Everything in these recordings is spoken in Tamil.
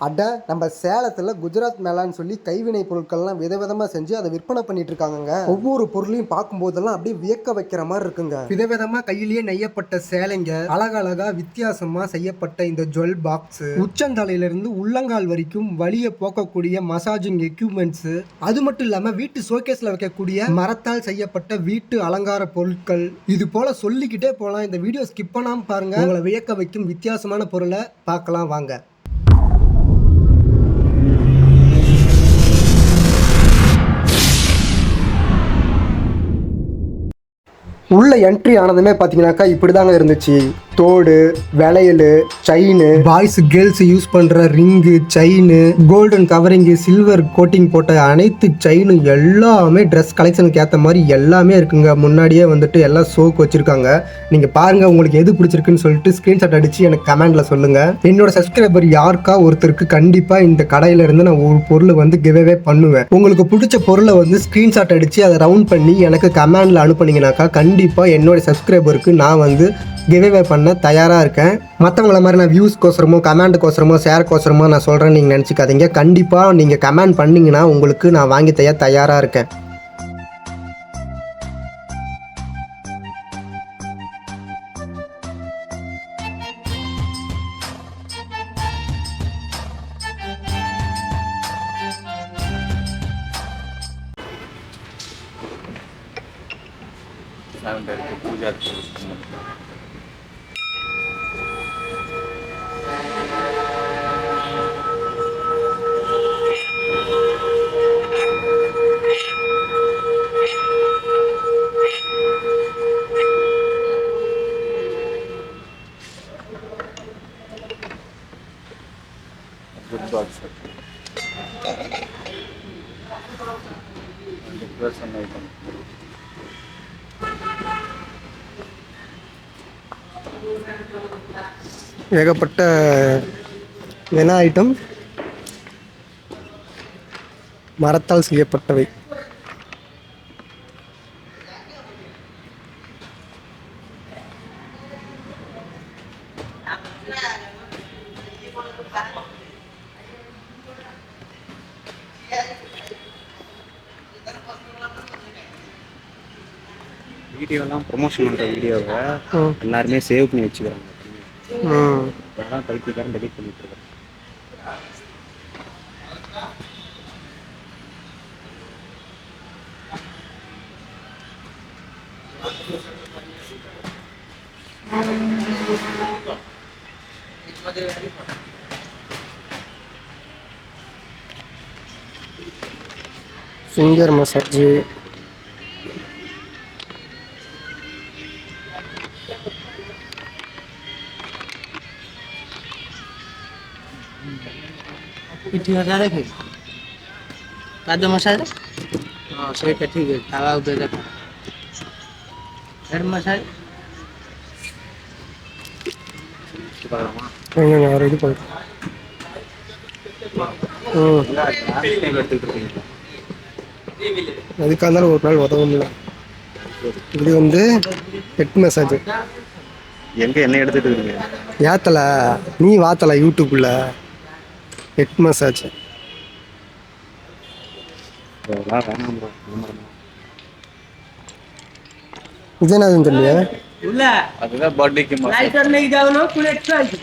அட நம்ம சேலத்தில் குஜராத் மேளான்னு சொல்லி கைவினை பொருட்கள்லாம் விதவிதமாக செஞ்சு அதை விற்பனை பண்ணிட்டு இருக்காங்க. ஒவ்வொரு பொருளையும் பார்க்கும்போதெல்லாம் அப்படியே வியக்க வைக்கிற மாதிரி இருக்குங்க. விதவிதமா கையிலேயே நெய்யப்பட்ட சேலைங்க, அழகழகா வித்தியாசமா செய்யப்பட்ட இந்த ஜுவல் பாக்ஸ், உச்சந்தலையிலிருந்து உள்ளங்கால் வரைக்கும் வலிய போக்கக்கூடிய மசாஜிங் எக்யூப்மெண்ட்ஸ், அது மட்டும் இல்லாம வீட்டு ஷோகேஸ்ல வைக்கக்கூடிய மரத்தால் செய்யப்பட்ட வீட்டு அலங்கார பொருட்கள், இது போல சொல்லிக்கிட்டே போகலாம். இந்த வீடியோ ஸ்கிப் பண்ணாம பாருங்க. உங்களை வியக்க வைக்கும் வித்தியாசமான பொருளை பார்க்கலாம் வாங்க. உள்ள என்ட்ரி ஆனதுமே பார்த்தீங்கன்னாக்கா இப்படி தாங்க இருந்துச்சு. தோடு, வளையல், செயின், பாய்ஸ் கேர்ள்ஸ் யூஸ் பண்ணுற ring, chain, golden covering, silver coating போட்ட அனைத்து செயினும் எல்லாமே ட்ரெஸ் கலெக்ஷனுக்கு ஏற்ற மாதிரி எல்லாமே இருக்குங்க. முன்னாடியே வந்துட்டு எல்லாம் ஷோக்கு வச்சுருக்காங்க. நீங்கள் பாருங்கள், உங்களுக்கு எது பிடிச்சிருக்குன்னு சொல்லிட்டு ஸ்க்ரீன்ஷாட் அடித்து எனக்கு கமெண்டில் சொல்லுங்கள். என்னோட சப்ஸ்கிரைபர் யாருக்கா ஒருத்தருக்கு கண்டிப்பாக இந்த கடையிலேருந்து நான் ஒரு பொருளை வந்து கிவ்அவே பண்ணுவேன். உங்களுக்கு பிடிச்ச பொருளை வந்து ஸ்க்ரீன்ஷாட் அடித்து அதை ரவுண்ட் பண்ணி எனக்கு கமெண்டில் அனுப்புனீங்கன்னாக்கா கண்டிப்பாக என்னோட சப்ஸ்கிரைபருக்கு நான் வந்து கிவ்அவே பண்ண தயாராக இருக்கேன். மற்றவங்கள மாதிரி நான் வியூஸ்க்கோசரமோ கமெண்ட்டுக்கோசரமோ ஷேருக்கோசரமோ நான் சொல்கிறேன்னு நீங்கள் நினச்சிக்காதீங்க. கண்டிப்பாக நீங்கள் கமெண்ட் பண்ணிங்கன்னா உங்களுக்கு நான் வாங்கி தயாராக இருக்கேன். पूजा ஏகப்பட்ட என்ன ஐட்டம், மரத்தால் செய்யப்பட்டவை. வீடியோலாம் ப்ரொமோஷன் பண்ணுற வீடியோவை எல்லாருமே சேவ் பண்ணி வச்சுக்கிறாங்க. அதான் பைத்தியக்காரன் டெலிட் பண்ணிட்டு இருக்கேன். ஃபிங்கர் மசாஜ், पाद मसाज हाँ सेटा ठीक है खावा उधर हेड मसाज யாரும் இது பண்ண அதுக்காக இருந்தாலும் ஒரு நாள் உதவும்ல. இது வந்து ஹெட் மசாஜ். எங்க என்ன எடுத்துட்டு இருக்கீங்க? ஏத்தல நீ வாத்தல யூடியூப்ல ஹெட் மசாஜ். இது என்னதுன்னு தெரியல. அதுதான் பர்த்டேக்கு लाइटर नहीं जाओ ना प्लेट चाहिए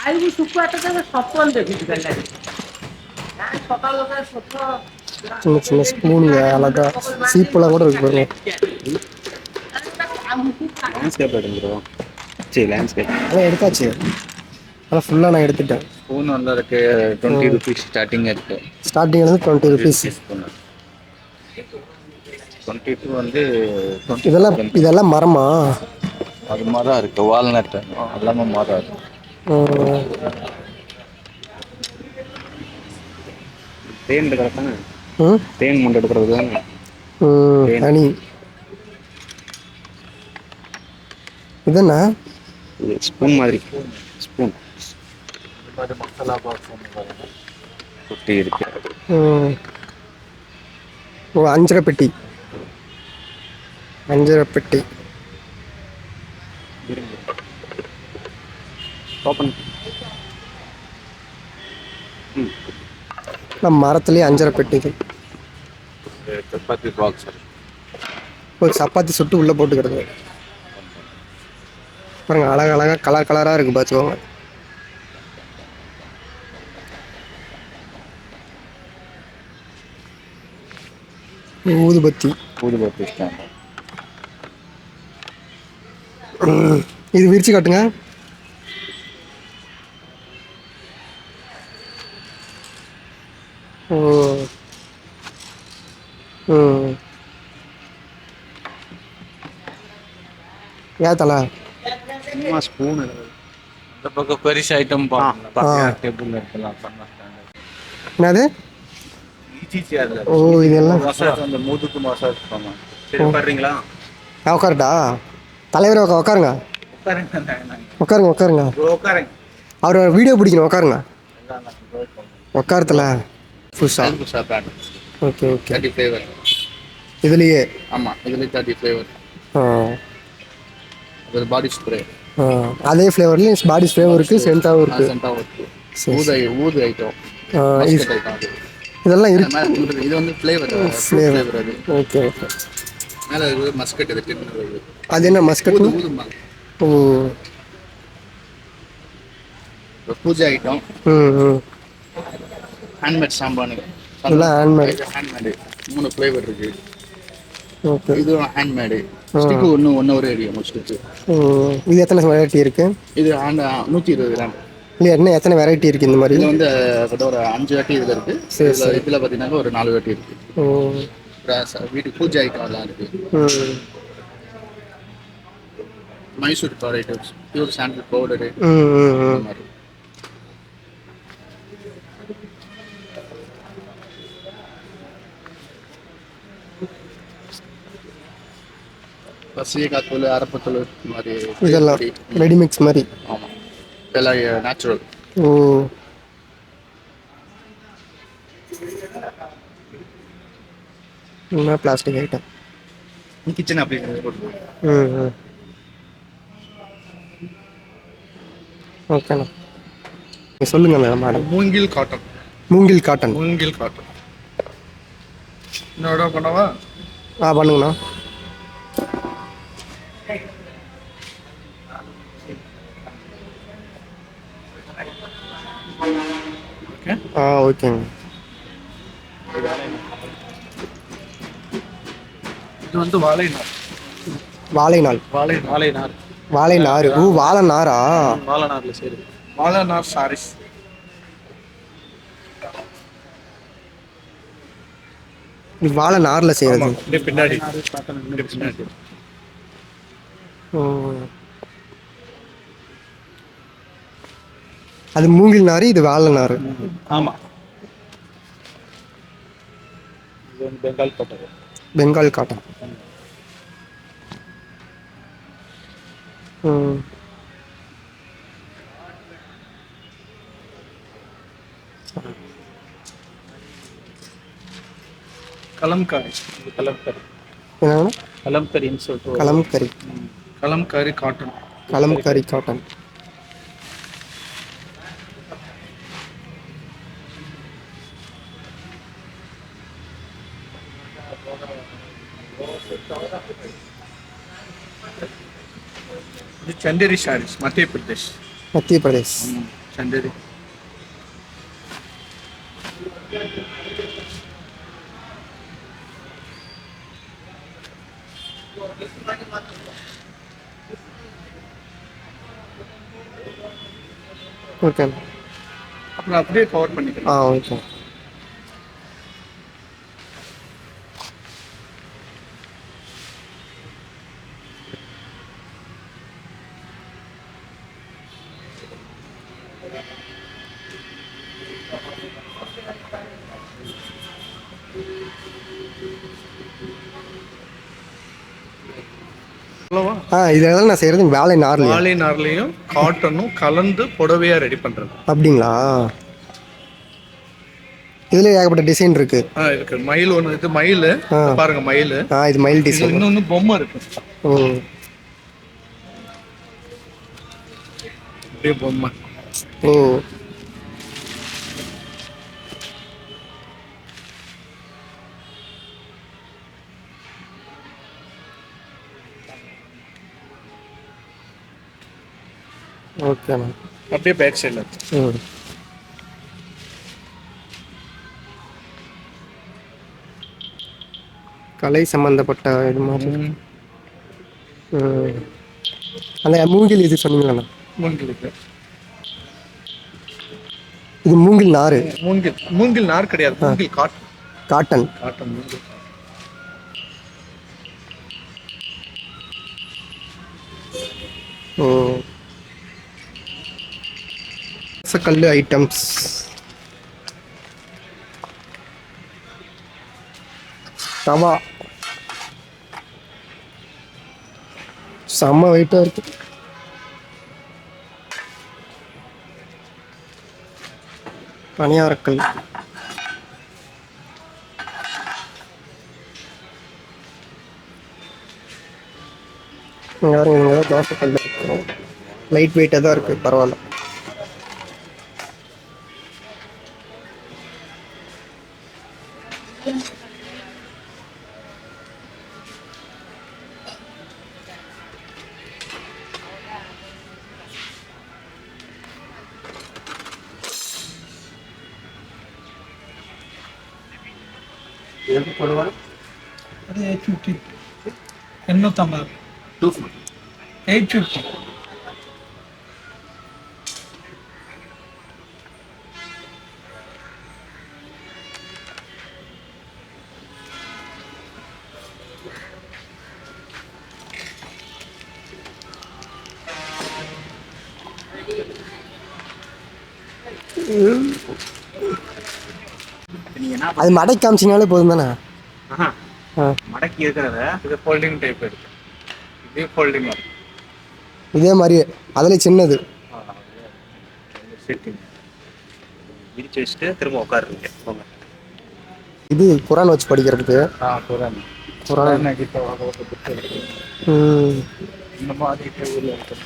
आई वो सुपर आता था सपन देखी गल्ला நான் சகால லோக சப்பா சின்ன சின்ன ஸ்பூனுங்க, அழகா சீப்பெல்லாம் கூட இருக்கு பாருங்க. லேண்ட்ஸ்கேப் எடுத்துக்கிறோம். சரி லேண்ட்ஸ்கேப் அதான் எடுத்தாச்சு, அதான் ஃபுல்லாக நான் எடுத்துட்டேன். ஸ்பூன் வந்து அதுக்கு 20 rupees ஸ்டார்டிங் இருக்கு. ஸ்டார்டிங் வந்து 20 rupees. 22 வந்து இதெல்லாம் மரமா? அது மாதிரி தான் இருக்கு. வால்நட் எல்லாமே மாதிரி இருக்கு. தேன் எடுக்கிறது தானே? தேன் முண்டை எடுக்கிறது தானே? ஹனி. இது என்ன? இது ஸ்பூன் மாதிரி. ஸ்பூன் மசாலா பாக்ஸ் குட்டி இருக்கு. ஓ, அஞ்சரை பெட்டி. ஓப்பன் நம்ம மரத்துலேயே அஞ்சரை பெட்டிகள். சப்பாத்தி பாக்ஸ். ஒரு சப்பாத்தி சுட்டு உள்ளே போட்டுக்கிறது. பாருங்க அழகழகாக கலர் கலராக இருக்குது பார்த்துக்கோங்க. ஊதுபத்தி. ஊதுபத்தி ஸ்டாண்ட். இது விரிச்சு காட்டுங்க. ஓ. ஏத்தல சும்மா ஸ்பூன். இந்த பக்கம் பெரிசு ஐட்டம் டேபிள் இருக்கலாம். என்னது? ஈஸியாக. ஓ இதெல்லாம் மசாஜ் அந்த மூதுக்கு மசாஜ் பண்ணலாம். சரி பாடுறீங்களா? உட்காருட்டா தலைவர் உட்காருங்க உட்காருங்க உட்காருங்க. உட்காருங்க. அவர் வீடியோ பிடிக்கணும். உட்காருங்க உட்காரத்துல புதுசா. Okay okay. 30 ஃப்ளேவர். இதுலேயே? ஆமாம், இதுலேயே 30 ஃப்ளேவர். அது பாடி ஸ்ப்ரே. அதே ஃப்ளேவர்லேயும் பாடி ஸ்ப்ரேவும் இருக்குது, சென்ட்டாகவும் இருக்குது. சென்ட்டாகவும் இருக்குது. ஊது ஐட்டம். இதெல்லாம் இருக்கு. இது வந்து ஃப்ளேவர். அது ஓகே ஓகே. மேலே இருக்குது மஸ்கட். இது டின்னு. அது என்ன மஸ்கட்? ஊதுமா. ஓ. பூஜை ஐட்டம். ஹேண்ட்மேட் சாம்பானு. எல்லாம் ஹேண்ட்மேட். 3 ஃப்ளேவர் இருக்குது. ஓகே. இது ஹேண்ட்மேடு. ஸ்டிக்கு ஒன்று ஒரு ஏரியா முடிச்சுட்டு. இது எத்தனை வெரைட்டி இருக்குது? இது 120 கிராம். இல்லை என்ன எத்தனை வெரைட்டி இருக்குது இந்த மாதிரி? இதில் வந்து ஒரு 5 வாட்டி இதில் இருக்குது. சரி சரி. இதில் பார்த்தீங்கன்னா ஒரு 4 வாட்டி இருக்குது. வீட்டு பூஜை ஐட்டம் எல்லாம் இருக்குது. மைசூர் பார் ஐட்டம்ஸ், பியூர் சாண்டில் பவுடரு. அந்த மாதிரி. சீக்காத்தூள், அரப்பத்தூள் மாதிரி இதெல்லாம் ரெடிமிக்ஸ் மாதிரி. ஆமாம், இதெல்லாம் நேச்சுரல். ஓ. என்ன பிளாஸ்டிக் ஐட்டம். Kitchen appliance. ஓகேண்ணா சொல்லுங்க மேடம். மூங்கில் காட்டன். மூங்கில் காட்டன். மூங்கில் காட்டன். இன்னும் ஆர்டர் பண்ணவா? பண்ணுங்கண்ணா. ஓகேங்க. இது வந்து வாழைநார். வாழைநாள். வாழைநார். வாழைநார். ஓ வாழை நாரா? வாழைநார்ல சரி. வாழைநார் சாரீஸ். இது வாழை நாரில் செய்கிறது. பின்னாடி. ஓ. அது மூங்கில் நார், இது வாழை நார். ஆமாம். இது வந்து பெங்கால் காட்டன். பெங்கால் காட்டன். கலம்காரி. கலம்காரி. என்னன்னா கலம்கரின்னு சொல்லிட்டு. கலம்கரி. கலம்காரி காட்டன். கலம்கரி காட்டன். இது சந்தேரி சாரீஸ், மத்திய பிரதேஷ். மத்திய பிரதேஷ். சந்தேரி. ஓகே. அப்புறம் அப்படியே கவர் பண்ணிக்கலாம். ஓகே. இதெல்லாம் நான் செய்கிறது வாழை நார்லையும். வாழை நார்லையும் காட்டனும் கலந்து புடவையா ரெடி பண்றது. அப்படிங்களா? இதுல ஏகப்பட்ட டிசைன் இருக்கு. இருக்கு. மயில் ஒன்று. இது மயில் பாருங்க. மயில். இது மயில் டிசைன். இன்னொன்னு பொம்மை இருக்கு. ஓ. பொம்மை. ஓ. ஓகேண்ணா. அப்படியே பேக் சைடில் ம். கலை சம்மந்தப்பட்ட இது மாதிரி. ம். அந்த மூங்கில் இது சொன்னீங்களாண்ணா? மூங்கில் இருக்கு. இது மூங்கில் நார். மூங்கில் நார் கிடையாது, மூங்கில் காட்டன். காட்டன். காட்டன் மூங்கில். ஓ. கல் ஐட்டம்ஸ். தவா செம்ம வெயிட்டாக இருக்கு. பனியாரக்கல். இங்கே தோசை கல் இருக்கும். லைட் வெயிட்டாக தான் இருக்குது, பரவாயில்ல. ಅದು 850 850 850. அது மடக்கி காமிச்சிங்கனாலே போதும் தானே? மடக்கி இருக்கிறத இது ஃபோல்டிங் டைப் இருக்கு. இது ஃபோல்டிங் இருக்கு. இதே மாதிரி அதில் சின்னது. செட்டிங் விரிச்சு வச்சுட்டு திரும்ப உட்காருங்க போங்க. இது குரான் வச்சு படிக்கிறதுக்கு. குரான். குரான். கிட்ட ஒரு புக் இருக்கு. இந்த மாதிரி டேபிள் இருக்கு.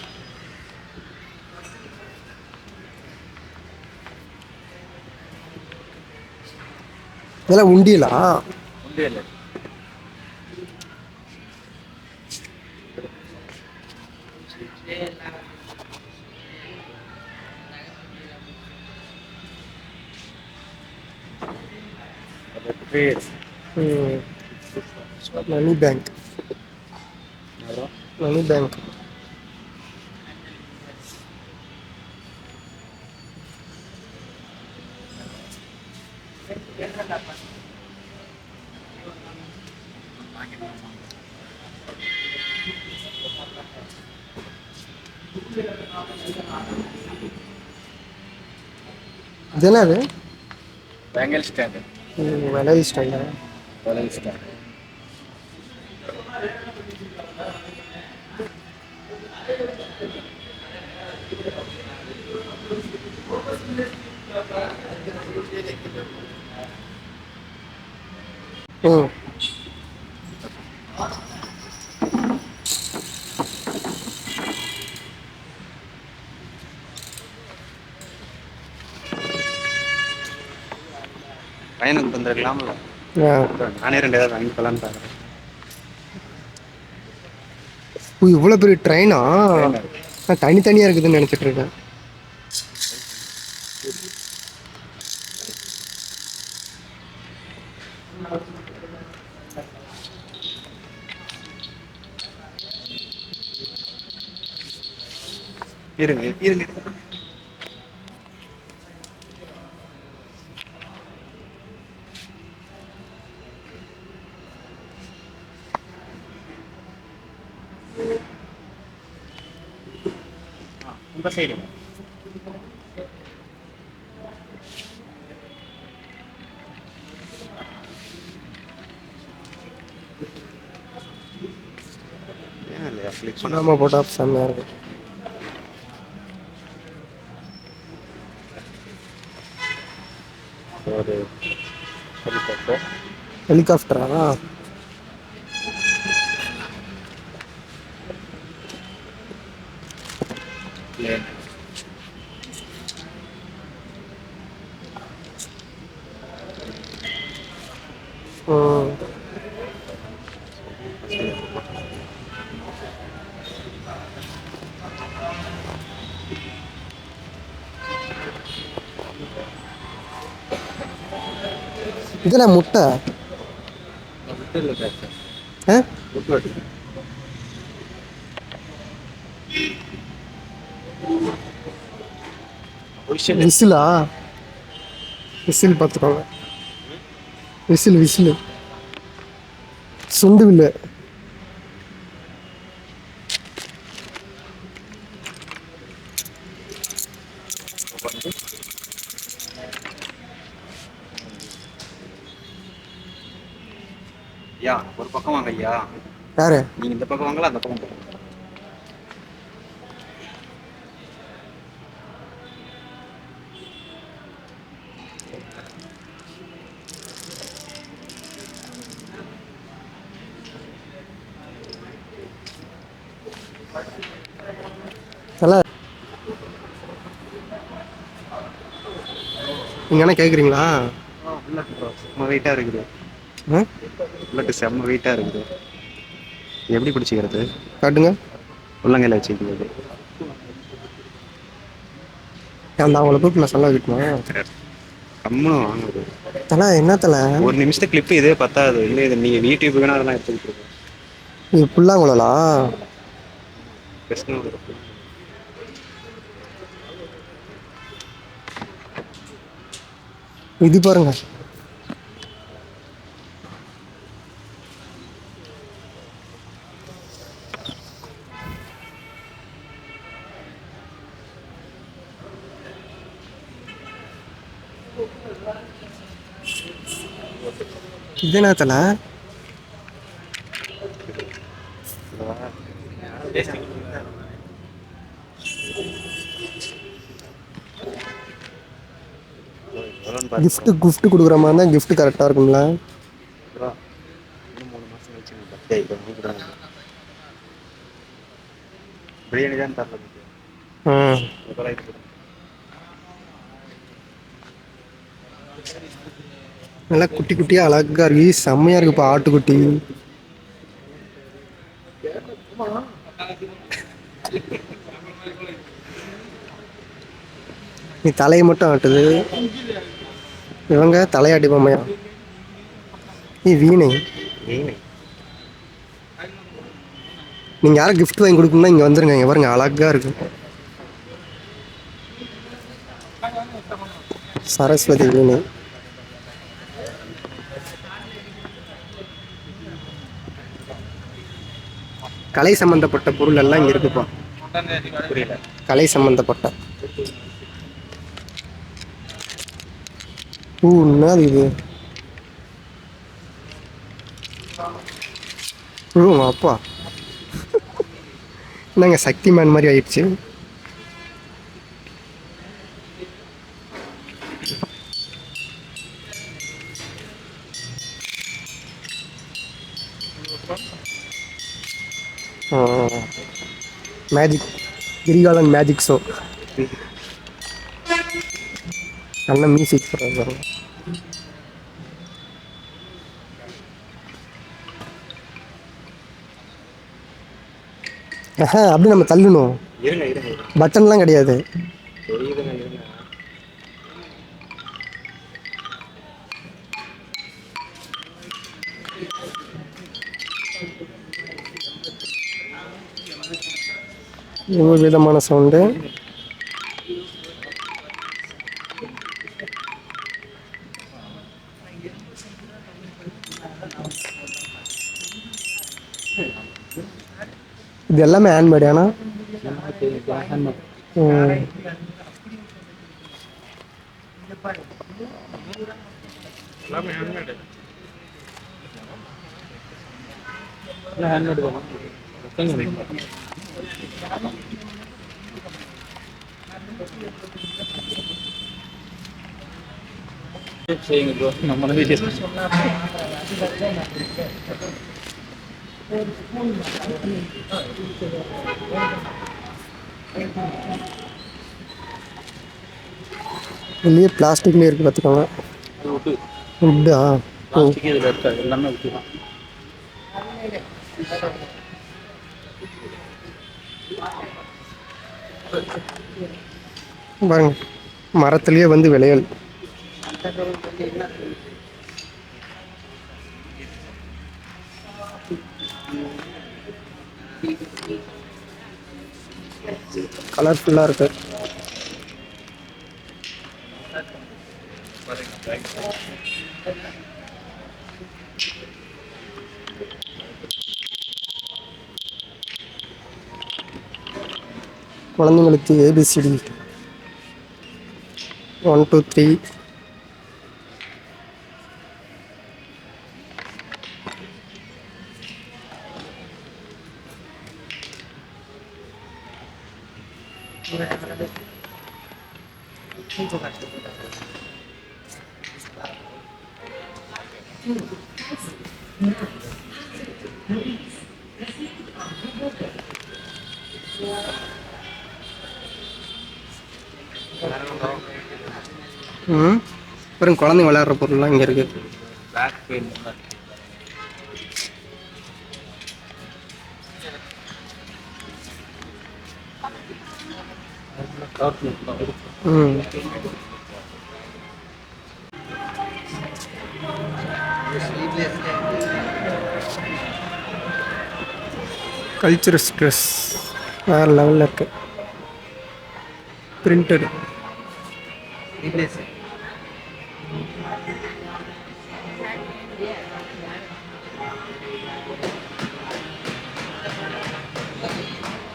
இதெல்லாம் உண்டியலா? உண்டியல். Money bank. Money bank. இது என்னது? Bangle stand. வளையல் ஸ்டாண்டா? வளையல் ஸ்டாண்ட். ம். பையனுக்கு வந்துருக்கலாம்ல. நானே 2 ஏதாவது வாங்கிக்கலான்னு பார்க்குறேன். இவ்வளோ பெரிய ட்ரெயினா? நான் தனித்தனியாக இருக்குதுன்னு நினச்சிட்டு இருக்கேன். இருங்க இருங்க. உங்க சைடு ஏன் இல்லையா? கிளிக் பண்ண நம்ம போட்டால் செம்மையாக இருக்கும். ஒரு ஹெலிகாப்டர். ஹெலிகாப்டரா? பிளேன். ம். இதெல்லாம் முட்டை. விட்டு இல்லை சார் ஆ விட்டு விசிலா? விசில் பார்த்துக்கோங்க. விசில் சுண்டு வில்லு. ஐயா ஒரு பக்கம் வாங்க ஐயா. யாரு? நீங்க இந்த பக்கம் வாங்கலாம் அந்த பக்கம் போங்க. நல்லா நீங்கள் என்ன கேட்குறீங்களா? செம்ம வெயிட்டாக இருக்குது. ஆ உள்ளட்டு செம்ம வெயிட்டாக இருக்குது. எப்படி பிடிச்சிக்கிறது? காட்டுங்க. உள்ளங்கையில் வச்சுக்கிறது. அந்த அவங்கள கூப்பிட்டு நான் சொல்ல வைக்கணுமா? கம்முன்னு வாங்குது. தலை என்ன தலை? ஒரு நிமிஷத்துக்கு கிளிப்பு இதே பத்தாது. இல்லை இது நீங்கள் யூடியூப் வேணா அதெல்லாம் எடுத்துக்கிட்டு இருக்கோம். இது புல்லாங்குழலா? பிரச்சனை இருக்கு. இது பாருங்க. இது என்ன தலை? கிஃப்ட் கொடுக்குற மாதிரி தான் கிஃப்ட் கரெக்டாக இருக்கும்ல. இன்னும் 3 மாதம் கழிச்சு எனக்கு பர்த்டே. இப்போ வாங்கிக்கிறாங்க. பிரியாணி தான் தரல. நல்லா குட்டி குட்டியாக அழகா இருக்கு. செம்மையாக இருக்குப்பா ஆட்டுக்குட்டி. நீ தலையை மட்டும் ஆட்டுது. இவங்க தலையாட்டி பொம்மையா? நீ வீணை. நீங்கள் யாரும் கிஃப்ட் வாங்கி கொடுக்கணும்னா இங்கே வந்துருங்க. இங்கே பாருங்க அழகா இருக்கு. சரஸ்வதி வீணை. கலை சம்பந்தப்பட்ட பொருள் எல்லாம் இங்கே இருக்குப்பா. புரியல. கலை சம்பந்தப்பட்ட என்னது இது? அப்பா என்னங்க சக்திமான் மாதிரி ஆயிடுச்சு. Magic Kirikalan magic show. நல்ல மியூசிக் போடுறாங்க. அப்படி நம்ம தள்ளணும். இருங்க பட்டன்லாம் கிடையாது. தெரியுதுங்க இருங்க. ஒவ்வொரு விதமான சவுண்டு. இது எல்லாமே ஹேண்ட்மேட். ஏன்னா செய்யுங்க ப்ரோ. நம்ம வீடியோ இதுலேயே பிளாஸ்டிக்லேயே இருக்குது பார்த்துக்கோங்க. உட்டா? பிளாஸ்டிக் இதில் இருக்காது. எல்லாமே விட்டு தான். பாருங்க மரத்துலேயே வந்து விளையல். கலர்ஃபுல்லாக இருக்கு. குழந்தைங்களுக்கு ஏபிசிடி 1 2 3. அப்புறம் குழந்தைங்க விளையாடுற பொருள்லாம் இங்கே இருக்கு. பேக் பெயின் ம் கல்ச்சரல் ட்ரெஸ் வேறு லெவலில் இருக்கு. பிரிண்டடு.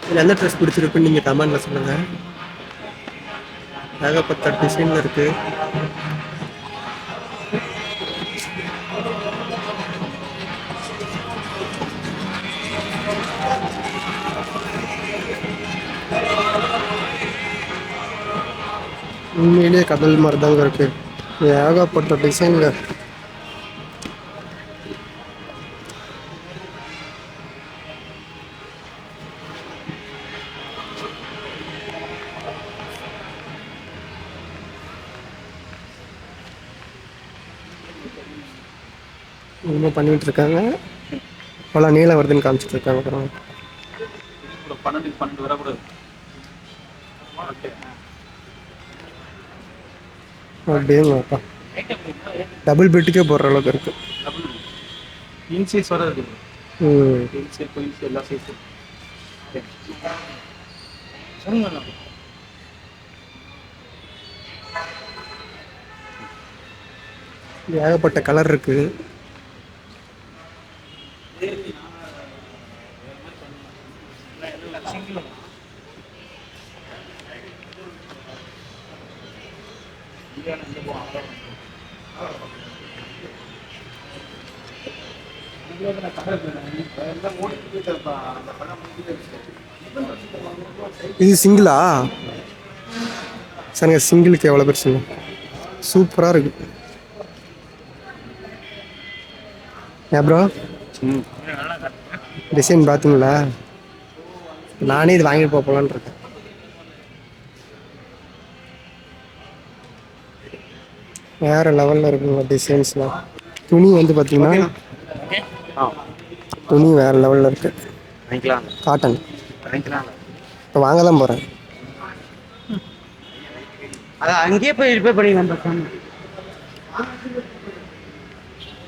இதில் எந்த ட்ரெஸ் பிடிச்சிருக்குன்னு நீங்கள் கமெண்டில் சொல்லுங்கள். ஏகப்பட்ட டிசைனில் இருக்குது. உண்மையிலேயே கடல் மாதிரி தாங்க இருக்குது. ஏகப்பட்ட டிசைனுங்க. இன்னும் பண்ணிட்டு இருக்காங்க. அவ்வளோ நீளம் வருதுன்னு காமிச்சிட்டு இருக்காங்க. அப்புறம் 12 வரக்கூடாது. அப்படியேங்கப்பா டபுள் பெட்டுக்கே போடுற அளவுக்கு இருக்கு. இன்சைஸ் வர இருக்குது. ம் இன்சைஸ் கோயின்ஸ் எல்லா சைஸும் சொல்லுங்க. ஏகப்பட்ட கலர் இருக்கு. இது சிங்கிளா சரிங்க? சிங்கிளுக்கு எவ்வளோ பெருசுங்க? சூப்பராக இருக்கு. ஏன் ப்ரோ டிசைன் பார்த்தீங்களா? நானே இது வாங்கிட்டு போகலான்னு இருக்கேன். வேறு லெவலில் இருக்குங்க டிசைன்ஸ்லாம். துணி வந்து பார்த்தீங்கன்னா துணி வேறு லெவலில் இருக்குது. வாங்கிக்கலாம் காட்டன். வாங்கிக்கலாம். இப்போ வாங்க தான் போகிறேன். அதை அங்கேயே போய் ரிப்பேர் பண்ணிக்கலாம் பேசாம.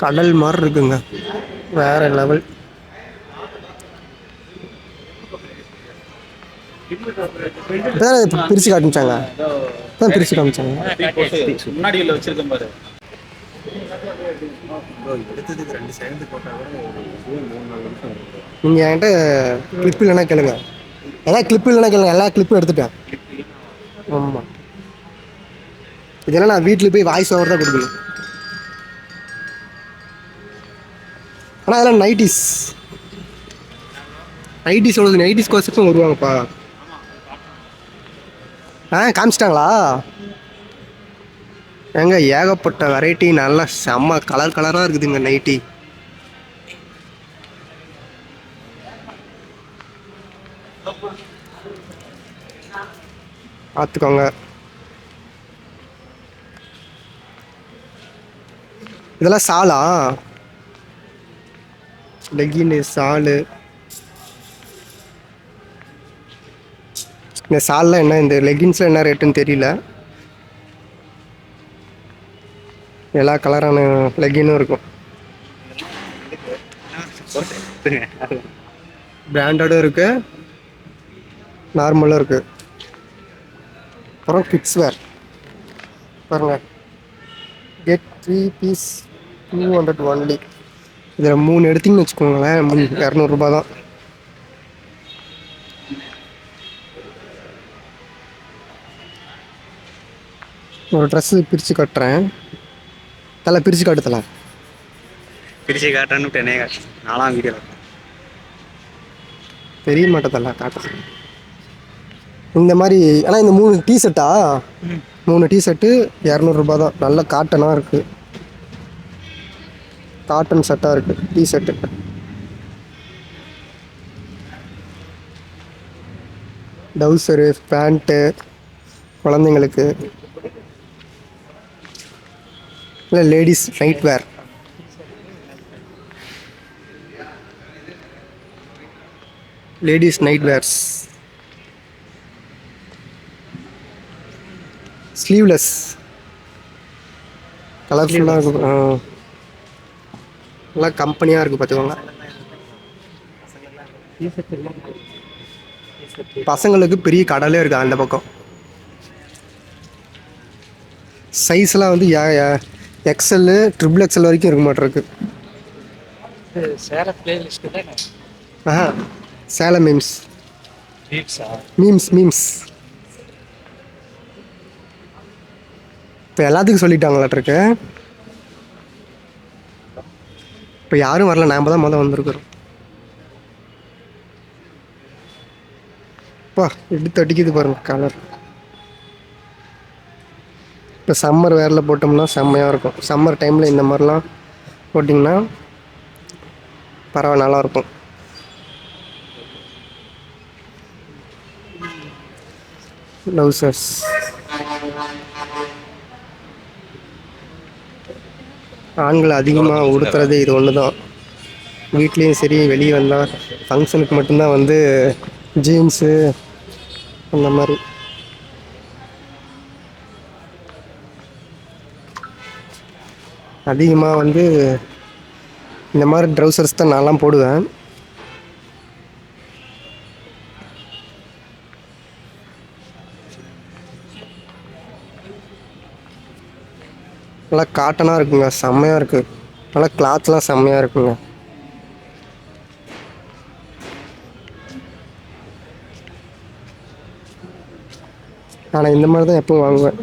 கடல் மாதிரி இருக்குங்க. வேற லெவல். பிரிச்சு காமிச்சாங்க. பிரிச்சு காமிச்சாங்க. முன்னாடி உள்ள வச்சிருக்கேன் பாரு. எடுத்ததுக்கு 2 செகண்ட் போட்டால் கூட 3-4 நிமிஷம் இருக்கும். நீங்கள் என்கிட்ட கிளிப் இல்லைன்னா கேளுங்க. ஏதாவது கிளிப் இல்லைன்னா கேளுங்க. எல்லா கிளிப்பும் எடுத்துட்டேன். ஆமாம். இதெல்லாம் நான் வீட்டில் போய் வாய்ஸ் ஓவர் தான் கொடுக்கணும். ஆனால் அதெல்லாம் நைட்டிஸ் சொல்லுது. நைட்டிஸ் கோசப்பும் வருவாங்கப்பா. காமிச்சிட்டாங்களா? ஏங்க ஏகப்பட்ட வெரைட்டி நல்லா செம்ம கலராக இருக்குதுங்க நைட்டி. பார்த்துக்கோங்க. இதெல்லாம் சாலா? லெகின் சாலு. இந்த சாலில் என்ன, இந்த லெகின்ஸில் என்ன ரேட்டுன்னு தெரியல. எல்லா கலரான லெகினும் இருக்கும். பிராண்டடும் இருக்கு. நார்மலாக இருக்குது. அப்புறம் கிட்ஸ் வேர் பாருங்க, கெட் 3 பீஸ் 200 ஒன்லி. இதில் 3 எடுத்திங்கன்னு வச்சுக்கோங்களேன், 200 தான். ஒரு ட்ரெஸ்ஸு பிரித்து கட்டுறேன். தலை பிரித்து காட்டு தலை. பிரிச்சு காட்டுறேன்னு என்னைய காட்டு, 4ஆம் வீடியோ தெரிய மாட்டேதல்ல காட்டு. இந்த மாதிரி ஆனால் இந்த 3 டிஷர்ட்டா, 3 டிஷர்ட்டு 200 தான். நல்ல காட்டனாக இருக்குது, காட்டன் செட்டாக இருக்குது டிஷர்ட்டு. டவுசரு, பேண்ட்டு குழந்தைங்களுக்கு, இல்லை ladies night wear. Ladies night wears, sleeveless, கலர்ஃபுல்லாக இருக்கும். நல்லா கம்பெனியாக இருக்குது பார்த்துக்கோங்க. பசங்களுக்கு பெரிய கடலே இருக்குது அந்த பக்கம். சைஸ்லாம் வந்து எக்ஸ்எல் ட்ரிபிள் எக்ஸ்எல் வரைக்கும் இருக்க மாட்டிருக்கு. சேலம் பிளேலிஸ்ட்டு தானே? ஆஹா, சேலம் மீம்ஸ். பீப்ஸா? மீம்ஸ் இப்போ எல்லாத்துக்கும் சொல்லிட்டாங்களாட்டிருக்கு. இப்போ யாரும் வரல, நாம் தான் முதல் வந்திருக்கிறோம். அப்பா எப்படி தட்டிக்குது பாருங்க கலர். இப்போ சம்மர் வேரில் போட்டோம்னா செம்மையாக இருக்கும். சம்மர் டைமில் இந்த மாதிரிலாம் போட்டிங்கன்னா பரவாயில்ல, நல்லாயிருக்கும். ப்ளவுசர்ஸ், ஆண்கள் அதிகமாக உடுத்துறது இது ஒன்று தான். வீட்லேயும் சரி, வெளியே வந்தால் ஃபங்க்ஷனுக்கு மட்டும்தான் வந்து ஜீன்ஸு அந்த மாதிரி. அதிகமாக வந்து இந்த மாதிரி ட்ரௌசர்ஸ் தான் நான்லாம் போடுவேன். நல்லா காட்டனாக இருக்குங்க, செம்மையாக இருக்குது. நல்லா கிளாத்லாம் செம்மையாக இருக்குங்க. ஆனால் இந்த மாதிரி தான் எப்பவும் வாங்குவேன்.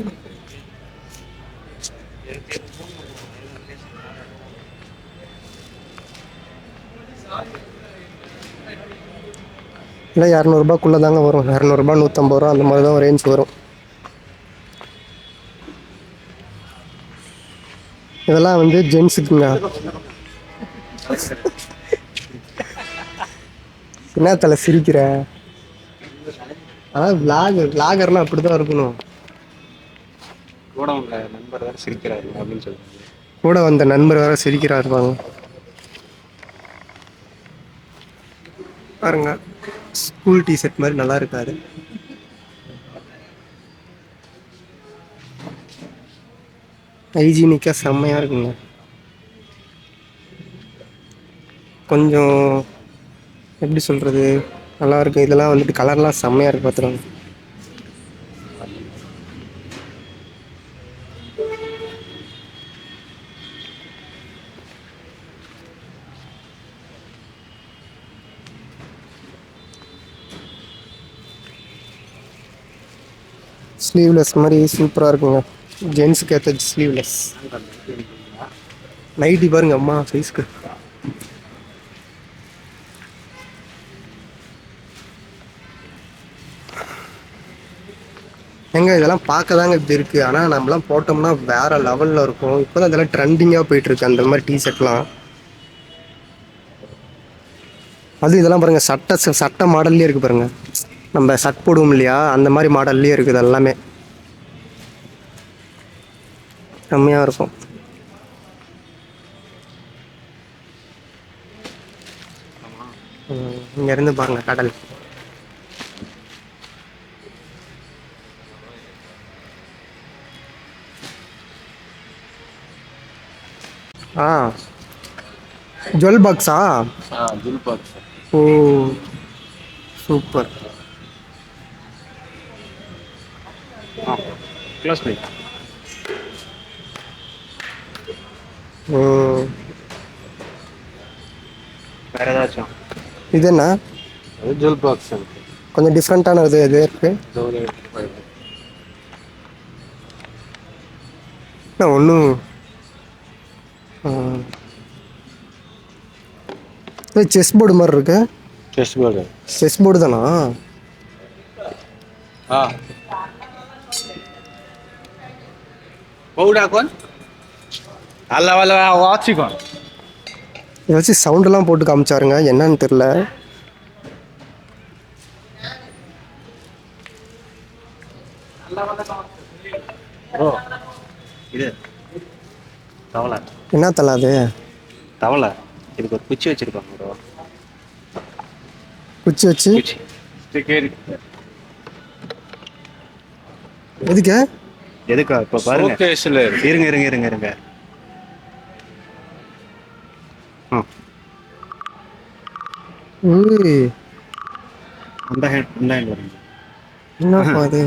இல்லை 200 தாங்க வரும். 200 150 அந்த மாதிரி தான் ரேஞ்ச் வரும். இதெல்லாம் வந்து ஜென்ஸுக்குங்க. என்ன தலை சிரிக்கிற? அதான் விளாகர்லாம் அப்படி தான் இருக்கணும். கூட உள்ள நண்பர் வேறு சிரிக்கிறாரு அப்படின்னு சொல்லுவாங்க. கூட வந்த நண்பர் வேறு சிரிக்கிறா இருப்பாங்க பாருங்க. ஸ்கூல் டிஷர்ட் மாதிரி நல்லா இருக்காது. ஹைஜீனிக்காக செம்மையாக இருக்குங்க. கொஞ்சம் எப்படி சொல்கிறது, நல்லா இருக்கும். இதெல்லாம் வந்துட்டு கலர்லாம் செம்மையாக இருக்குது பார்த்துருவாங்க. ஸ்லீவ்லெஸ் மாதிரி சூப்பராக இருக்குங்க. ஜென்ஸுக்கு ஏற்ற ஸ்லீவ்லெஸ் நைட்டி பாருங்க அம்மா சைஸ்க்கு. எங்க இதெல்லாம் பார்க்க தாங்க இப்படி இருக்குது, ஆனால் நம்மளாம் போட்டோம்னா வேறு லெவலில் இருக்கும். இப்போ தான் இதெல்லாம் ட்ரெண்டிங்காக போயிட்டுருக்கு அந்த மாதிரி டிஷர்ட்லாம். அது இதெல்லாம் பாருங்கள், சட்டை மாடல்லே இருக்குது பாருங்கள். நம்ம ஷர்ட் போடுவோம் இல்லையா, அந்த மாதிரி மாடல்லே இருக்குது எல்லாமே. செம்மையாக இருக்கும். இங்கேருந்து பாருங்கள் கடல். ஜுவல் பாக்ஸா? Jewel box. Oh super. Close பண்ணி. வேற ஏதாச்சும்? இது என்ன அது ஜுவல் பாக்ஸ். கொஞ்சம் டிஃப்ரெண்ட்டான இது இருக்கு. ஒன்றும் செஸ் போர்டு மாதிரி இருக்கு. செஸ் போர்டு தானா? பவுடா கோன் அல்ல வல்ல வாட்சிக்கோன். இதை வச்சு சவுண்டெல்லாம் போட்டு காமிச்சாருங்க, என்னன்னு தெரில. ப்ரோ இது தவளை. என்ன தலை அது? தவளை. இதுக்கு ஒரு குச்சி வச்சிருப்பாங்க ப்ரோ. குச்சி வச்சு எதுக்கு? எதுக்கா இப்போ பாருங்க. இருங்க. அந்த ஹேண்ட் வருங்க. என்னப்பா அது?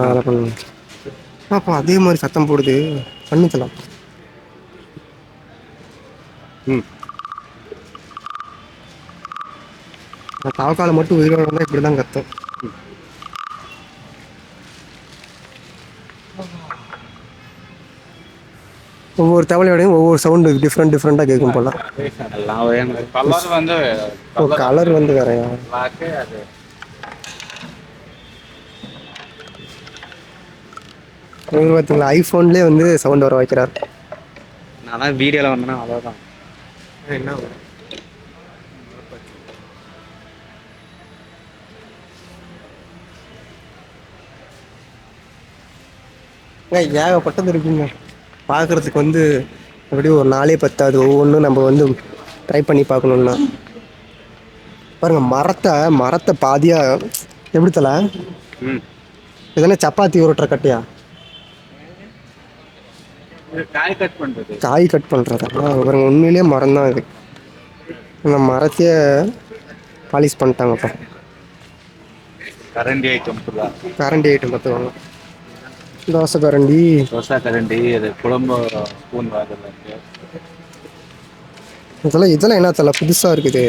அதை பண்ணு. அப்போ அதே மாதிரி சத்தம் போடுது, பண்ணித்தலாம். தாவக்கால மட்டும் உயிரோட இருந்தால் இப்படி தான் கத்தும். ஒவ்வொரு தவளையோடையும் ஒவ்வொரு சவுண்டு டிஃப்ரெண்ட்டாக கேட்கும் போல. எல்லாம் ஒரே மாதிரி. கலர் வந்து வேறையா? பார்த்தீங்களா, ஐஃபோன்லேயே வந்து சவுண்ட் வர வைக்கிறார். நான் தான் வீடியோவில் வந்தேன்னா அவ்வளோதான். என்ன ஏகப்பட்டது இருக்குங்க பார்க்குறதுக்கு. வந்து எப்படியும் ஒரு 4 பத்தாது. ஒவ்வொன்றும் நம்ம வந்து ட்ரை பண்ணி பார்க்கணுன்னா பாருங்க. மரத்தை பாதியாக எப்படி தலை? எதனா சப்பாத்தி உருட்டுற கட்டியா? காய் கட் பண்ணுறது. காய் கட் பண்ணுறதா? பாருங்க, உண்மையிலேயே மரம் தான் இது. அந்த மரத்தையே பாலிஷ் பண்ணிட்டாங்கப்பா. கரண்டி ஐட்டம். கரண்டி ஐட்டம் பார்த்துவாங்க. தோசை கரண்டி, கரண்டி, அது குழம்பு ஸ்பூன் வாங்கல. இதெல்லாம் என்ன தலை புதுசாக இருக்குது?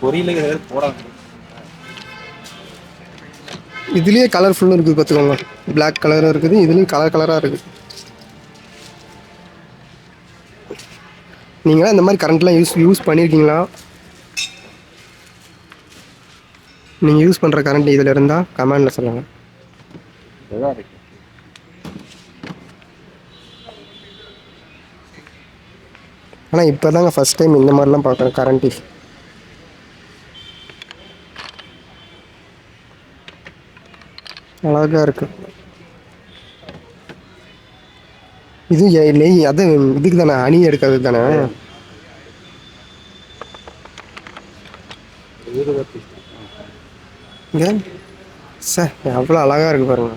பொரியல போடாங்க. இதுலேயே கலர்ஃபுல்லும் இருக்குது பார்த்துக்கோங்க. பிளாக் கலரும் இருக்குது, இதுலேயும் கலராக இருக்குது. நீங்களாம் இந்த மாதிரி கரண்ட்லாம் யூஸ் பண்ணியிருக்கீங்களா? நீங்கள் யூஸ் பண்ணுற கரண்ட் இதில் இருந்தால் கமெண்டில் சொல்லுங்கள். ஆனால் இப்போ தாங்க ஃபஸ்ட் டைம் இந்த மாதிரிலாம் பார்க்குறேன் கரண்டி. அழகாக இருக்கு. இது நெய் அது இதுக்கு தானே, அணி எடுக்கிறது தானே? இங்கே சார் அவ்வளோ அழகாக இருக்கு பாருங்க.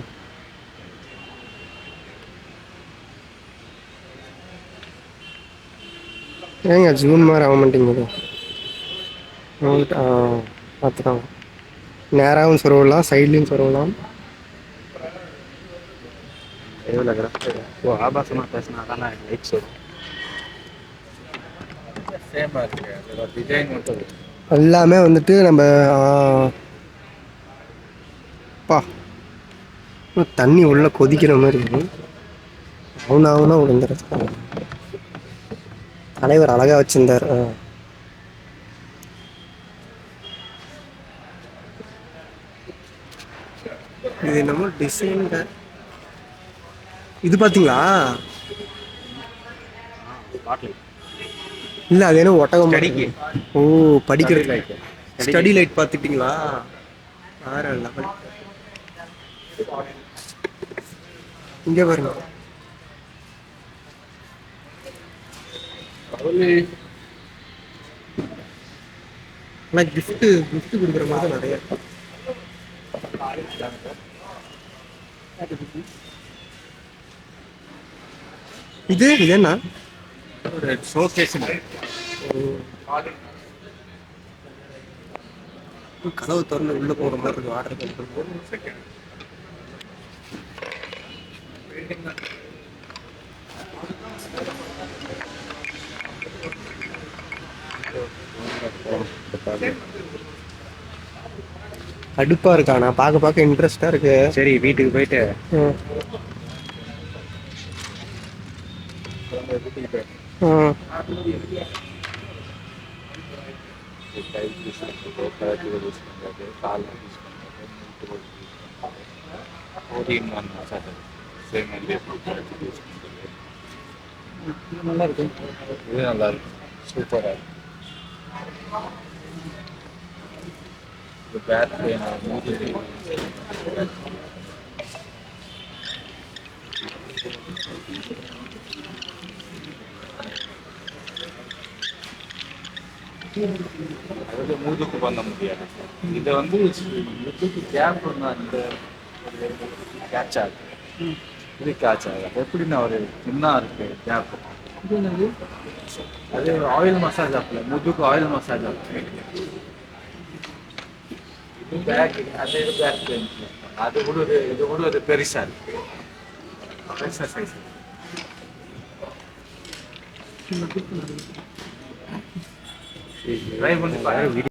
ஏங்க ஜூன் மாதிரி ஆக மாட்டேங்குது. பார்த்துக்காங்க. நேராகவும் சொருவலாம், சைட்லேயும் சொருவலாம். ஆபாசமாக பேசினா தான் லைக்ஸ் வரும். எல்லாமே வந்துட்டு நம்ம பா தண்ணி உள்ள கொதிக்கிற மாதிரி இருக்கும். அவனா விழுந்துறது. தலைவர் அழகா வச்சிருந்தார். இது என்னமோ டிசைன். இது பார்த்தீங்களா? இல்லை, அது என்ன ஒட்டகம்? ஓ, படிக்கிறது. ஸ்டடி லைட் பார்த்துட்டிங்களா? வேற லெவல். இங்கே பாருங்க. ஆனால் கிஃப்ட் கொடுக்குற மாதிரி தான் நிறைய. இது என்ன ஷோகேஸ்? கதவு திறந்து உள்ள போகிற மாதிரி இருக்கு. ஆர்டர் பண்ணுறது அடுப்பா இருக்கானா பார்க்க பார்க்க இன்ட்ரெஸ்டா இருக்கு. சரி வீட்டுக்கு போயிட்டு ம். ம். நல்லா இருக்கு. இது நல்லா இருக்கு, சூப்பரா இருக்கு. இந்த பேக் பெயின் மூஞ்சி அதாவது மூதுக்கு பண்ண முடியாது. இதை வந்து இதுக்கு கேப் ஒன்று அந்த கேட்ச் ஆகுது, இது கேட்ச் ஆகுது. எப்படின்னா ஒரு சின்ன இருக்கு கேப். அது ஆயில் மசாஜ் ஆகல, முதுக்கு ஆயில் மசாஜ் ஆகல. இது பேக், அது இது பேக் பெயின். அது கூட ஒரு இது கூட ஒரு பெருசா இருக்கு, பெருசா சைஸ். ட்ரை பண்ணி பாருங்க.